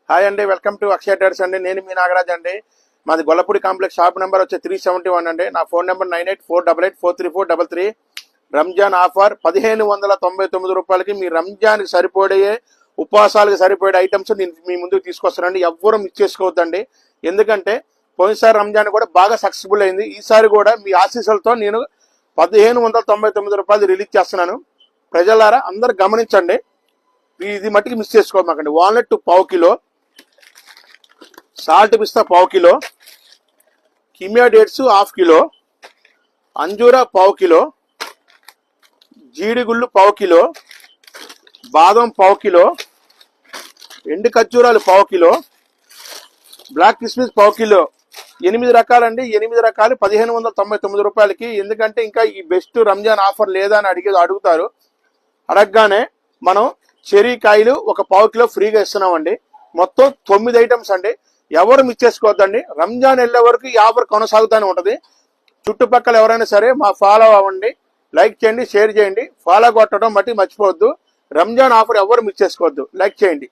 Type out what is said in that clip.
Hi అండి, welcome to Akshaya traders అండి. నేను మీ నాగరాజ్ అండి. మాది గొల్లపూడి కాంప్లెక్స్, షాప్ నెంబర్ వచ్చి 371 అండి. నా ఫోన్ నెంబర్ 9848843433. రంజాన్ ఆఫర్ 1599 రూపాయలకి మీ రంజాన్కి సరిపోయే ఉపవాసాలకు సరిపోయే ఐటమ్స్ నేను మీ ముందుకు తీసుకొస్తానండి. ఎవ్వరూ మిస్ చేసుకోవద్దండి. ఎందుకంటే పోయినసారి రంజాన్ కూడా బాగా సక్సెస్ఫుల్ అయింది. ఈసారి కూడా మీ ఆశీస్సులతో నేను 1599 రూపాయలు రిలీజ్ చేస్తున్నాను. ప్రజలారా అందరు గమనించండి, ఇది మట్టికి మిస్ చేసుకోమాకండి. వాల్నట్ పావు కిలో, సాల్ట్ పిస్తా పావు kilo, Kimia dates half kilo, అంజూరా పావు కిలో, జీడిగుళ్ళు పావు కిలో, బాదం పావు కిలో, ఎండు ఖర్జూరాలు పావు కిలో, బ్లాక్ కిస్మిస్ పావు కిలో. 8 రకాలండి. 8 రకాలు 1599 రూపాయలకి. ఎందుకంటే ఇంకా ఈ బెస్ట్ రంజాన్ ఆఫర్ లేదా అని అడుగుతారు. అడగగానే మనం చెరీ కాయలు ఒక పావు కిలో ఫ్రీగా ఇస్తున్నామండి. మొత్తం 9 ఐటమ్స్ అండి. ఎవరు మిస్ చేసుకోవద్దండి. రంజాన్ వెళ్ళే వరకు ఈ ఆఫర్ కొనసాగుతూనే ఉంటుంది. చుట్టుపక్కల ఎవరైనా సరే మా ఫాలో అవ్వండి, లైక్ చేయండి, షేర్ చేయండి. ఫాలో కొట్టడం బట్టి మర్చిపోవద్దు. రంజాన్ ఆఫర్ ఎవరు మిస్ చేసుకోవద్దు. లైక్ చేయండి.